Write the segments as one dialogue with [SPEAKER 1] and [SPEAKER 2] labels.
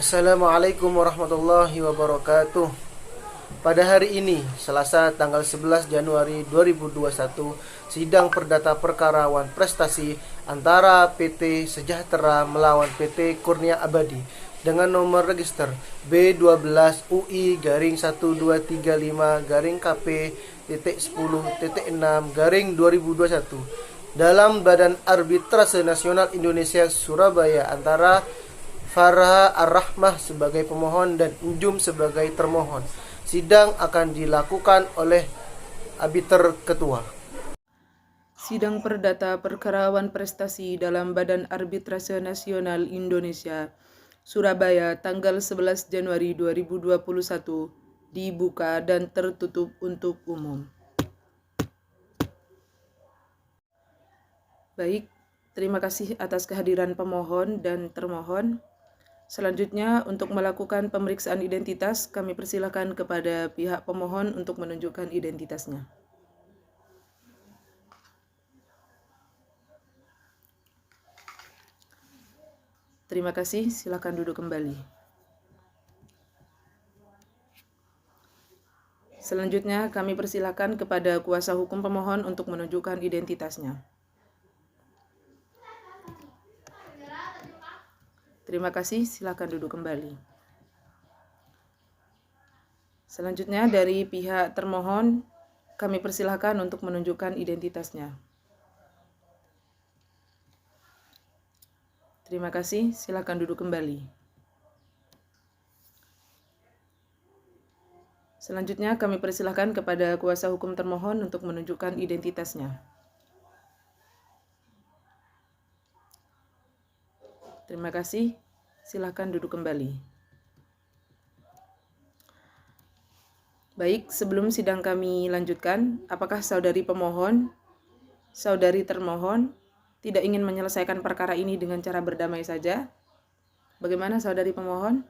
[SPEAKER 1] Assalamualaikum warahmatullahi wabarakatuh. Pada hari ini, Selasa tanggal 11 Januari 2021, sidang perdata perkara wan prestasi antara PT Sejahtera melawan PT Kurnia Abadi dengan nomor register B12 UI garing 1235 garing KP titik 10 titik 6 garing 2021 dalam Badan Arbitrase Nasional Indonesia Surabaya antara Farah Ar-Rahmah sebagai pemohon dan Njum sebagai termohon. Sidang akan dilakukan oleh arbiter ketua.
[SPEAKER 2] Sidang perdata perkara wan prestasi dalam Badan Arbitrase Nasional Indonesia Surabaya tanggal 11 Januari 2021 dibuka dan tertutup untuk umum. Baik, terima kasih atas kehadiran pemohon dan termohon. Selanjutnya, untuk melakukan pemeriksaan identitas, kami persilakan kepada pihak pemohon untuk menunjukkan identitasnya. Terima kasih, silakan duduk kembali. Selanjutnya, kami persilakan kepada kuasa hukum pemohon untuk menunjukkan identitasnya. Terima kasih, silakan duduk kembali. Selanjutnya, dari pihak termohon, kami persilakan untuk menunjukkan identitasnya. Terima kasih, silakan duduk kembali. Selanjutnya, kami persilakan kepada kuasa hukum termohon untuk menunjukkan identitasnya. Terima kasih, silakan duduk kembali. Baik, sebelum sidang kami lanjutkan, apakah saudari pemohon, saudari termohon, tidak ingin menyelesaikan perkara ini dengan cara berdamai saja? Bagaimana saudari pemohon?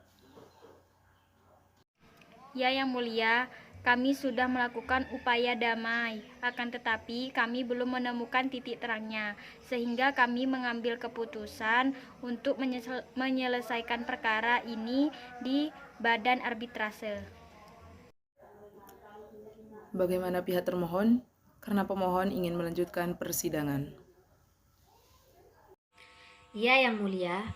[SPEAKER 3] Ya, Yang Mulia, kami sudah melakukan upaya damai, akan tetapi kami belum menemukan titik terangnya, sehingga kami mengambil keputusan untuk menyelesaikan perkara ini di Badan Arbitrase.
[SPEAKER 2] Bagaimana pihak termohon? Karena pemohon ingin melanjutkan persidangan.
[SPEAKER 4] Ya, Yang Mulia,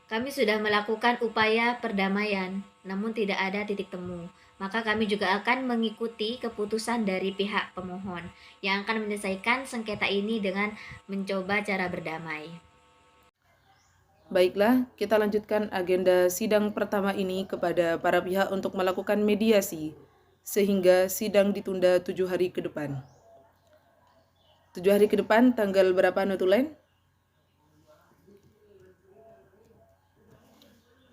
[SPEAKER 4] kami sudah melakukan upaya perdamaian, namun tidak ada titik temu. Maka kami juga akan mengikuti keputusan dari pihak pemohon yang akan menyelesaikan sengketa ini dengan mencoba cara berdamai.
[SPEAKER 2] Baiklah, kita lanjutkan agenda sidang pertama ini kepada para pihak untuk melakukan mediasi, sehingga sidang ditunda 7 hari ke depan. 7 hari ke depan, tanggal berapa Nutulen?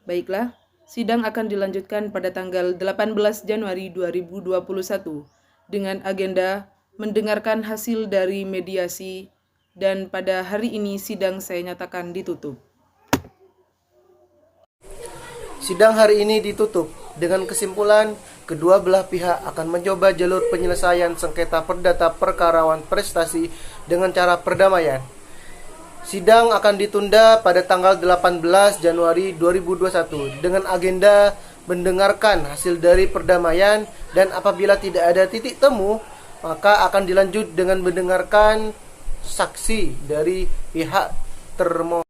[SPEAKER 2] Baiklah, sidang akan dilanjutkan pada tanggal 18 Januari 2021 dengan agenda mendengarkan hasil dari mediasi, dan pada hari ini sidang saya nyatakan ditutup.
[SPEAKER 1] Sidang hari ini ditutup dengan kesimpulan kedua belah pihak akan mencoba jalur penyelesaian sengketa perdata perkara wan prestasi dengan cara perdamaian. Sidang akan ditunda pada tanggal 18 Januari 2021 dengan agenda mendengarkan hasil dari perdamaian, dan apabila tidak ada titik temu, maka akan dilanjut dengan mendengarkan saksi dari pihak termohon.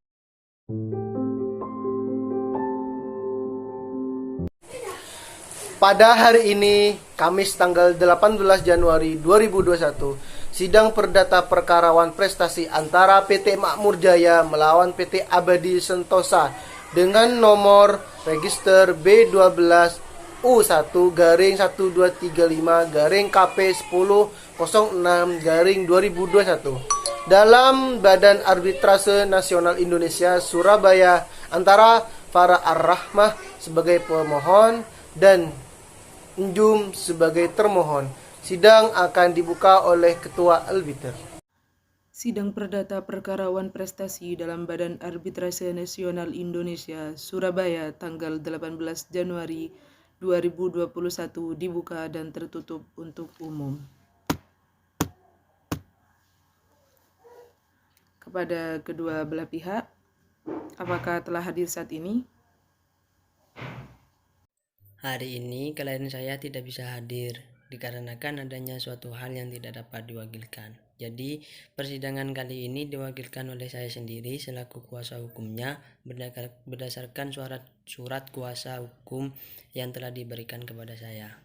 [SPEAKER 1] Pada hari ini, Kamis tanggal 18 Januari 2021, sidang perdata perkara wan prestasi antara PT Makmur Jaya melawan PT Abadi Sentosa dengan nomor register B12 U1 garing 1235 garing KP 1006 garing 2021 dalam Badan Arbitrase Nasional Indonesia Surabaya antara Farah Ar-Rahmah sebagai pemohon dan Njum sebagai termohon. Sidang akan dibuka oleh Ketua Arbiter.
[SPEAKER 2] Sidang perdata perkara wan prestasi dalam Badan Arbitrase Nasional Indonesia Surabaya tanggal 18 Januari 2021 dibuka dan tertutup untuk umum. kepada kedua belah pihak. Apakah telah hadir saat ini?
[SPEAKER 5] Hari ini klien saya tidak bisa hadir dikarenakan adanya suatu hal yang tidak dapat diwakilkan. Jadi persidangan kali ini diwakilkan oleh saya sendiri selaku kuasa hukumnya berdasarkan surat kuasa hukum yang telah diberikan kepada saya.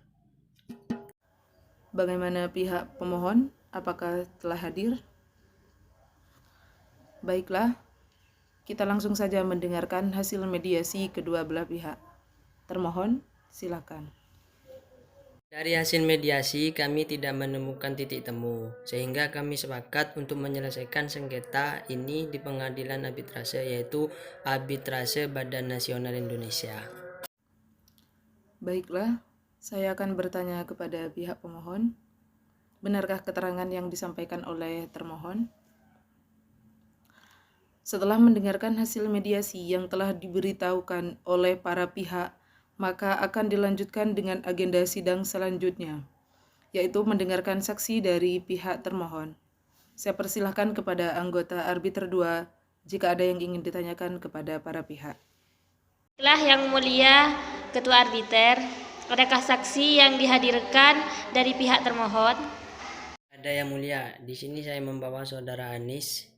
[SPEAKER 2] Bagaimana pihak pemohon? Apakah telah hadir? Baiklah, kita langsung saja mendengarkan hasil mediasi kedua belah pihak. Termohon, silakan.
[SPEAKER 5] Dari hasil mediasi kami tidak menemukan titik temu, sehingga kami sepakat untuk menyelesaikan sengketa ini di pengadilan arbitrase, yaitu Arbitrase Badan Nasional Indonesia.
[SPEAKER 2] Baiklah, saya akan bertanya kepada pihak pemohon. Benarkah keterangan yang disampaikan oleh termohon? Setelah mendengarkan hasil mediasi yang telah diberitahukan oleh para pihak, maka akan dilanjutkan dengan agenda sidang selanjutnya, yaitu mendengarkan saksi dari pihak termohon. Saya persilahkan kepada anggota arbiter 2 jika ada yang ingin ditanyakan kepada para pihak.
[SPEAKER 4] Baiklah, Yang Mulia Ketua Arbiter, adakah saksi yang dihadirkan dari pihak termohon?
[SPEAKER 5] Ada, Yang Mulia. Di sini saya membawa Saudara Anis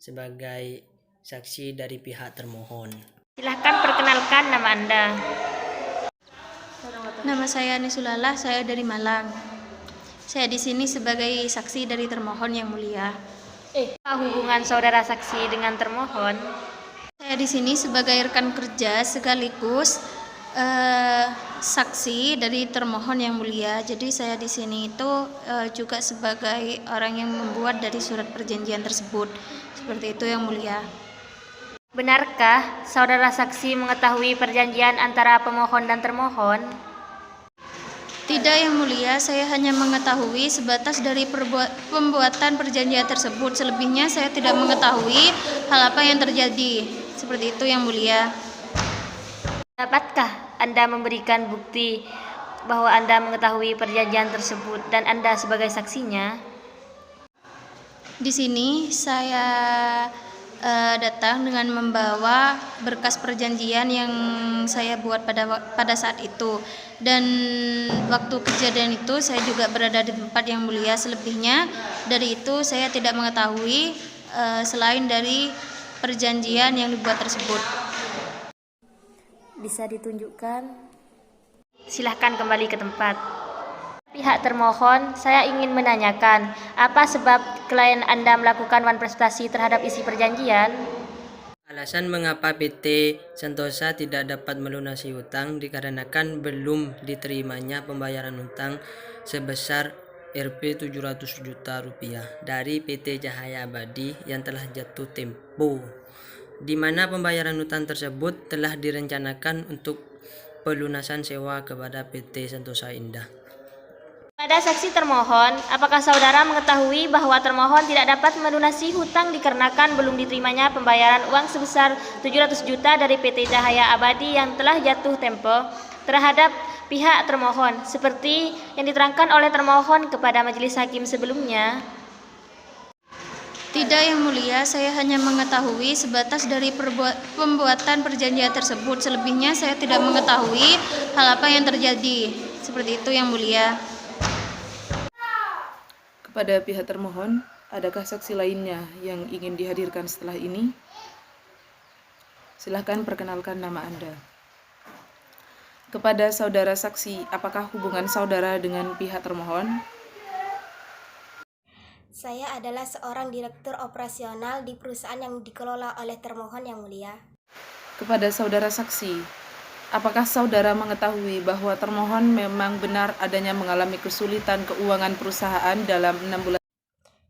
[SPEAKER 5] sebagai saksi dari pihak termohon.
[SPEAKER 4] Silahkan perkenalkan nama Anda.
[SPEAKER 6] Nama saya Nisulalah, saya dari Malang. Saya di sini sebagai saksi dari termohon, Yang Mulia.
[SPEAKER 4] Apa hubungan saudara saksi dengan termohon?
[SPEAKER 6] Saya di sini sebagai rekan kerja sekaligus saksi dari termohon, Yang Mulia. Jadi saya di sini itu juga sebagai orang yang membuat dari surat perjanjian tersebut. Seperti itu, Yang Mulia.
[SPEAKER 4] Benarkah saudara saksi mengetahui perjanjian antara pemohon dan termohon?
[SPEAKER 6] Tidak, Yang Mulia, saya hanya mengetahui sebatas dari pembuatan perjanjian tersebut. Selebihnya saya tidak mengetahui hal apa yang terjadi. Seperti itu, Yang Mulia.
[SPEAKER 4] Dapatkah Anda memberikan bukti bahwa Anda mengetahui perjanjian tersebut dan Anda sebagai saksinya?
[SPEAKER 6] Di sini saya datang dengan membawa berkas perjanjian yang saya buat pada saat itu, dan waktu kejadian itu saya juga berada di tempat, Yang Mulia. Selebihnya dari itu saya tidak mengetahui selain dari perjanjian yang dibuat tersebut.
[SPEAKER 4] Bisa ditunjukkan? Silahkan kembali ke tempat. Pihak termohon, saya ingin menanyakan, apa sebab klien Anda melakukan manifestasi terhadap isi perjanjian?
[SPEAKER 5] Alasan mengapa PT Sentosa tidak dapat melunasi hutang dikarenakan belum diterimanya pembayaran hutang sebesar Rp 700 juta dari PT Cahaya Abadi yang telah jatuh tempo, di mana pembayaran hutang tersebut telah direncanakan untuk pelunasan sewa kepada PT Sentosa Indah.
[SPEAKER 4] Pada saksi termohon, apakah saudara mengetahui bahwa termohon tidak dapat melunasi hutang dikarenakan belum diterimanya pembayaran uang sebesar 700 juta dari PT Cahaya Abadi yang telah jatuh tempo terhadap pihak termohon, seperti yang diterangkan oleh termohon kepada majelis hakim sebelumnya?
[SPEAKER 6] Tidak, Yang Mulia, saya hanya mengetahui sebatas dari pembuatan perjanjian tersebut. Selebihnya saya tidak mengetahui hal apa yang terjadi. Seperti itu, Yang Mulia.
[SPEAKER 2] Kepada pihak termohon, adakah saksi lainnya yang ingin dihadirkan setelah ini? Silahkan perkenalkan nama Anda. Kepada saudara saksi, apakah hubungan saudara dengan pihak termohon?
[SPEAKER 7] Saya adalah seorang direktur operasional di perusahaan yang dikelola oleh termohon, Yang Mulia.
[SPEAKER 2] Kepada saudara saksi, apakah saudara mengetahui bahwa termohon memang benar adanya mengalami kesulitan keuangan perusahaan dalam 6 bulan?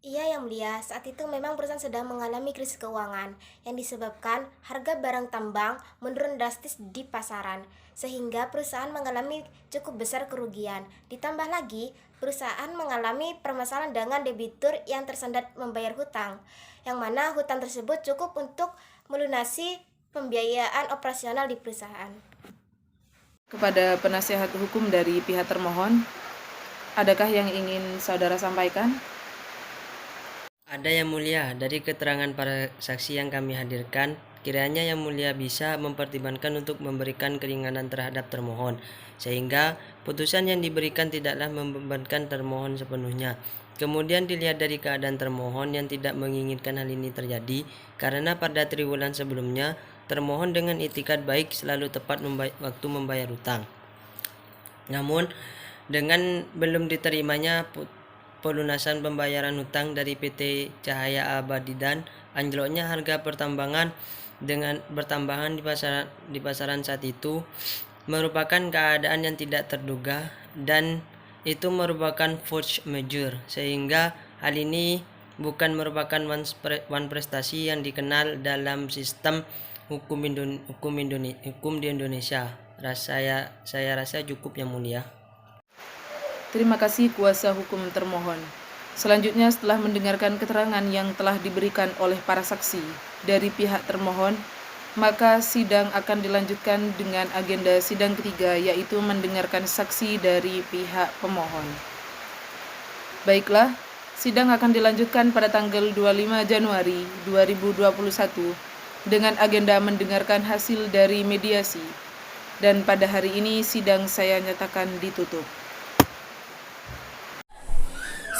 [SPEAKER 7] Iya, Yang Mulia, saat itu memang perusahaan sedang mengalami krisis keuangan yang disebabkan harga barang tambang menurun drastis di pasaran, sehingga perusahaan mengalami cukup besar kerugian. Ditambah lagi, perusahaan mengalami permasalahan dengan debitur yang tersendat membayar hutang, yang mana hutang tersebut cukup untuk melunasi pembiayaan operasional di perusahaan.
[SPEAKER 2] Kepada penasihat hukum dari pihak termohon, adakah yang ingin saudara sampaikan?
[SPEAKER 5] Ada yang mulia, dari keterangan para saksi yang kami hadirkan, kiranya yang mulia bisa mempertimbangkan untuk memberikan keringanan terhadap termohon, sehingga putusan yang diberikan tidaklah membebankan termohon sepenuhnya. Kemudian dilihat dari keadaan termohon yang tidak menginginkan hal ini terjadi, karena pada triwulan sebelumnya, termohon dengan itikad baik selalu tepat waktu membayar hutang. Namun, dengan belum diterimanya pelunasan pembayaran hutang dari PT Cahaya Abadi dan anjloknya harga pertambangan dengan bertambahan di pasaran saat itu merupakan keadaan yang tidak terduga dan itu merupakan force majeure, sehingga hal ini bukan merupakan one prestasi yang dikenal dalam sistem hukum di Indonesia. Saya rasa cukup yang mulia.
[SPEAKER 2] Terima kasih kuasa hukum termohon. Selanjutnya, setelah mendengarkan keterangan yang telah diberikan oleh para saksi dari pihak termohon, maka sidang akan dilanjutkan dengan agenda sidang ketiga, yaitu mendengarkan saksi dari pihak pemohon. Baiklah, sidang akan dilanjutkan pada tanggal 25 Januari 2021 dengan agenda mendengarkan hasil dari mediasi. Dan pada hari ini sidang saya nyatakan ditutup.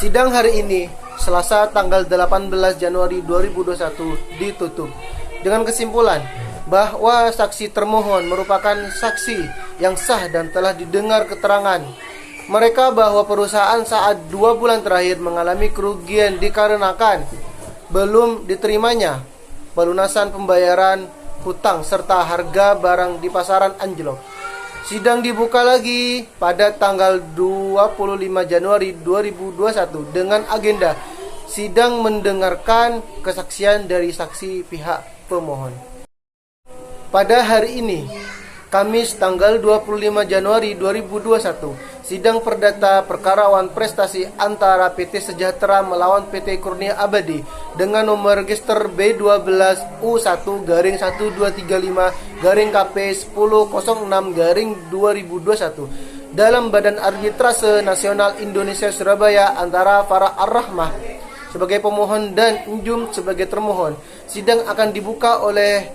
[SPEAKER 1] Sidang hari ini, Selasa tanggal 18 Januari 2021 ditutup dengan kesimpulan bahwa saksi termohon merupakan saksi yang sah dan telah didengar keterangan mereka bahwa perusahaan saat 2 bulan terakhir mengalami kerugian dikarenakan belum diterimanya pelunasan pembayaran hutang serta harga barang di pasaran anjlok. Sidang dibuka lagi pada tanggal 25 Januari 2021 dengan agenda sidang mendengarkan kesaksian dari saksi pihak pemohon. Pada hari ini, Kamis tanggal 25 Januari 2021, sidang perdata perkara wan prestasi antara PT Sejahtera melawan PT Kurnia Abadi dengan nomor register B12U1-1235-KP 1006-2021 dalam Badan Arbitrase Nasional Indonesia Surabaya antara Farah Ar-Rahmah sebagai pemohon dan Injum sebagai termohon. Sidang akan dibuka oleh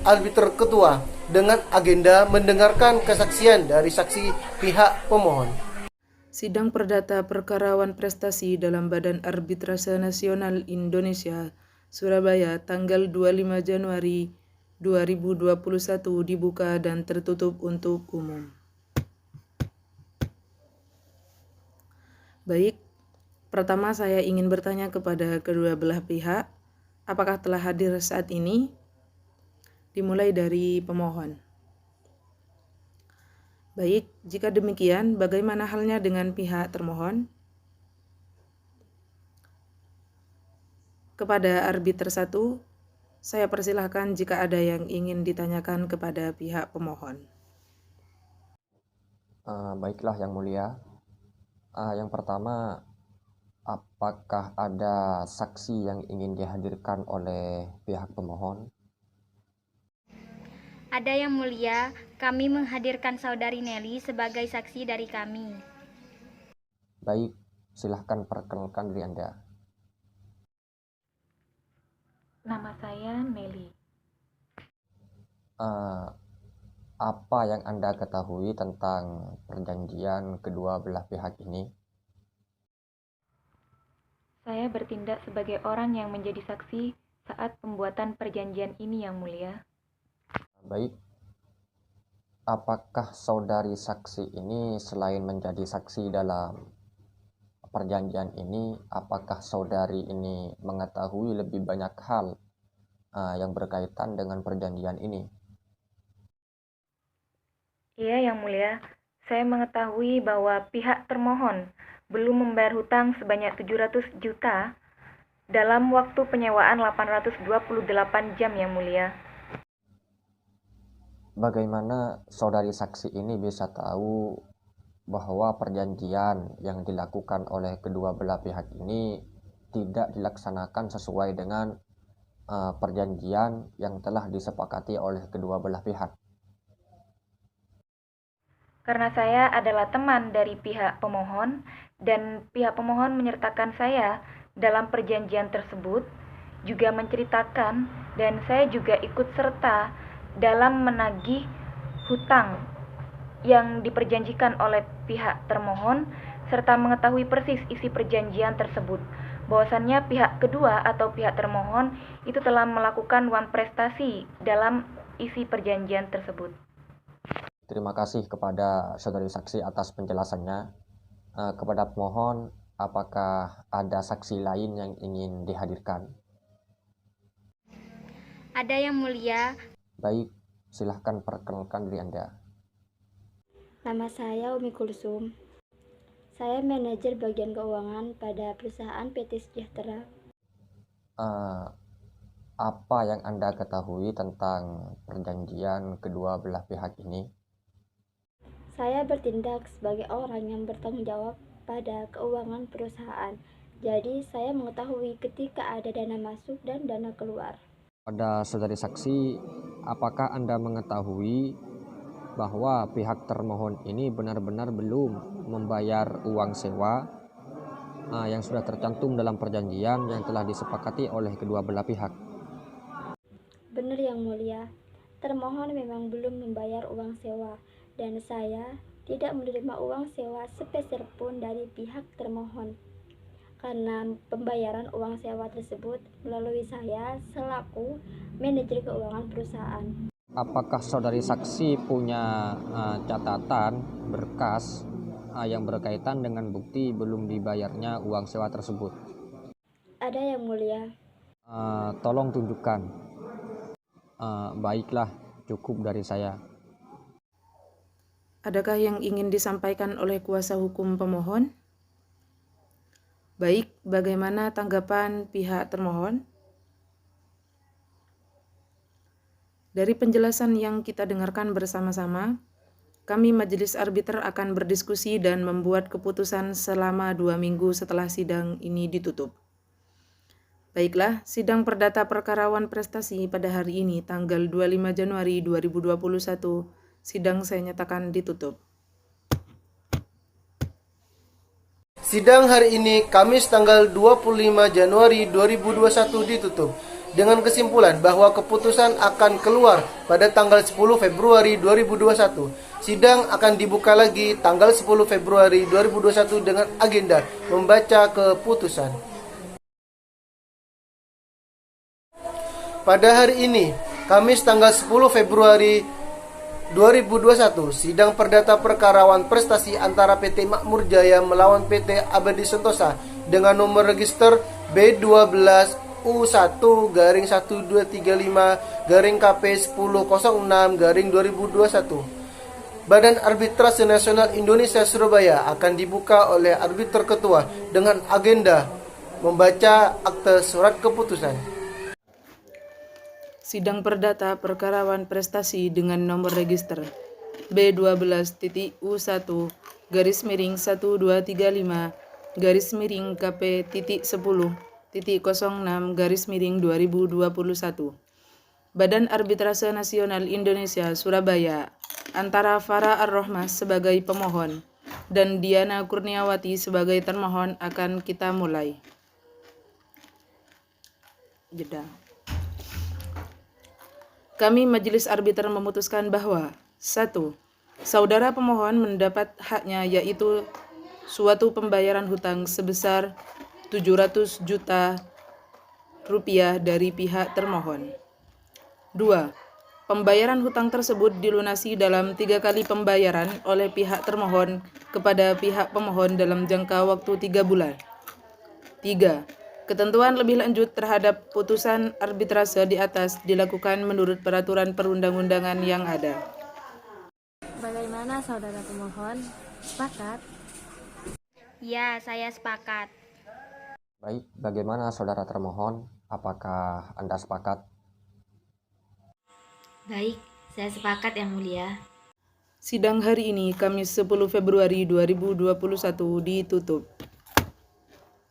[SPEAKER 1] arbiter ketua dengan agenda mendengarkan kesaksian dari saksi pihak pemohon.
[SPEAKER 2] Sidang perdata perkara wan prestasi dalam Badan Arbitrase Nasional Indonesia Surabaya tanggal 25 Januari 2021 dibuka dan tertutup untuk umum. Baik, pertama saya ingin bertanya kepada kedua belah pihak, apakah telah hadir saat ini? Dimulai dari pemohon. Baik, jika demikian, bagaimana halnya dengan pihak termohon? Kepada arbiter 1, saya persilahkan jika ada yang ingin ditanyakan kepada pihak pemohon.
[SPEAKER 8] Baiklah yang mulia. Yang pertama, apakah ada saksi yang ingin dihadirkan oleh pihak pemohon?
[SPEAKER 3] Ada yang mulia, kami menghadirkan Saudari Nelly sebagai saksi dari kami.
[SPEAKER 8] Baik, silahkan perkenalkan diri Anda.
[SPEAKER 9] Nama saya Nelly.
[SPEAKER 8] Apa yang Anda ketahui tentang perjanjian kedua belah pihak ini?
[SPEAKER 9] Saya bertindak sebagai orang yang menjadi saksi saat pembuatan perjanjian ini yang mulia.
[SPEAKER 8] Baik, apakah saudari saksi ini selain menjadi saksi dalam perjanjian ini, apakah saudari ini mengetahui lebih banyak hal yang berkaitan dengan perjanjian ini?
[SPEAKER 9] Iya yang mulia, saya mengetahui bahwa pihak termohon belum membayar hutang sebanyak 700 juta dalam waktu penyewaan 828 jam yang mulia.
[SPEAKER 8] Bagaimana saudari saksi ini bisa tahu bahwa perjanjian yang dilakukan oleh kedua belah pihak ini tidak dilaksanakan sesuai dengan perjanjian yang telah disepakati oleh kedua belah pihak?
[SPEAKER 9] Karena saya adalah teman dari pihak pemohon dan pihak pemohon menyertakan saya dalam perjanjian tersebut juga menceritakan dan saya juga ikut serta dalam menagih hutang yang diperjanjikan oleh pihak termohon serta mengetahui persis isi perjanjian tersebut. Bahwasannya pihak kedua atau pihak termohon itu telah melakukan uang prestasi dalam isi perjanjian tersebut.
[SPEAKER 8] Terima kasih kepada saudari saksi atas penjelasannya. Kepada pemohon, apakah ada saksi lain yang ingin dihadirkan?
[SPEAKER 3] Ada Yang Mulia.
[SPEAKER 8] Baik, silahkan perkenalkan diri Anda.
[SPEAKER 10] Nama saya Umi Kulsum. Saya manajer bagian keuangan pada perusahaan PT Sejahtera.
[SPEAKER 8] Apa yang Anda ketahui tentang perjanjian kedua belah pihak ini?
[SPEAKER 10] Saya bertindak sebagai orang yang bertanggung jawab pada keuangan perusahaan. Jadi saya mengetahui ketika ada dana masuk dan dana keluar.
[SPEAKER 8] Pada saudari saksi, apakah Anda mengetahui bahwa pihak termohon ini benar-benar belum membayar uang sewa yang sudah tercantum dalam perjanjian yang telah disepakati oleh kedua belah pihak?
[SPEAKER 10] Benar Yang Mulia, termohon memang belum membayar uang sewa dan saya tidak menerima uang sewa sepeser pun dari pihak termohon. Karena pembayaran uang sewa tersebut melalui saya selaku manajer keuangan perusahaan.
[SPEAKER 8] Apakah saudari saksi punya catatan berkas yang berkaitan dengan bukti belum dibayarnya uang sewa tersebut?
[SPEAKER 10] Ada Yang Mulia.
[SPEAKER 8] Tolong tunjukkan. Baiklah, cukup dari saya.
[SPEAKER 2] Adakah yang ingin disampaikan oleh kuasa hukum pemohon? Baik, bagaimana tanggapan pihak termohon? Dari penjelasan yang kita dengarkan bersama-sama, kami Majelis Arbiter akan berdiskusi dan membuat keputusan selama 2 minggu setelah sidang ini ditutup. Baiklah, sidang perdata perkara wan prestasi pada hari ini, tanggal 25 Januari 2021, sidang saya nyatakan ditutup.
[SPEAKER 1] Sidang hari ini Kamis tanggal 25 Januari 2021 ditutup dengan kesimpulan bahwa keputusan akan keluar pada tanggal 10 Februari 2021. Sidang akan dibuka lagi tanggal 10 Februari 2021 dengan agenda membaca keputusan. Pada hari ini, Kamis tanggal 10 Februari 2021, sidang perdata perkara wan prestasi antara PT Makmur Jaya melawan PT Abadi Sentosa dengan nomor register B12U1-1335-KP1006-2021. Badan Arbitrase Nasional Indonesia Surabaya akan dibuka oleh arbiter ketua dengan agenda membaca akte surat keputusan.
[SPEAKER 2] Sidang perdata perkara wan prestasi dengan nomor register B12-U1-12-KP10.06-2021. Badan Arbitrase Nasional Indonesia Surabaya antara Farah Ar-Rohmah sebagai pemohon dan Diana Kurniawati sebagai termohon akan kita mulai. Jeda. Kami Majelis Arbiter memutuskan bahwa 1. Saudara pemohon mendapat haknya yaitu suatu pembayaran hutang sebesar 700 juta rupiah dari pihak termohon. 2. Pembayaran hutang tersebut dilunasi dalam 3 kali pembayaran oleh pihak termohon kepada pihak pemohon dalam jangka waktu 3 bulan. 3. Ketentuan lebih lanjut terhadap putusan arbitrase di atas dilakukan menurut peraturan perundang-undangan yang ada.
[SPEAKER 10] Bagaimana saudara pemohon? Sepakat?
[SPEAKER 3] Ya, saya sepakat.
[SPEAKER 8] Baik, bagaimana saudara termohon? Apakah Anda sepakat?
[SPEAKER 4] Baik, saya sepakat Yang Mulia.
[SPEAKER 2] Sidang hari ini Kamis 10 Februari 2021 ditutup.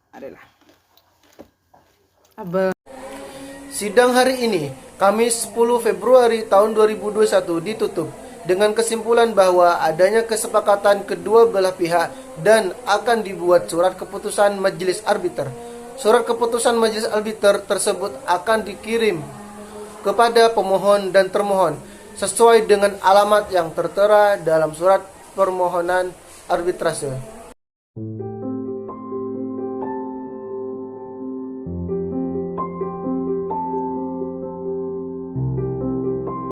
[SPEAKER 2] Adalah
[SPEAKER 1] Sidang hari ini, Kamis 10 Februari tahun 2021 ditutup dengan kesimpulan bahwa adanya kesepakatan kedua belah pihak dan akan dibuat surat keputusan Majelis Arbiter. Surat keputusan majelis arbiter tersebut akan dikirim kepada pemohon dan termohon sesuai dengan alamat yang tertera dalam surat permohonan arbitrase.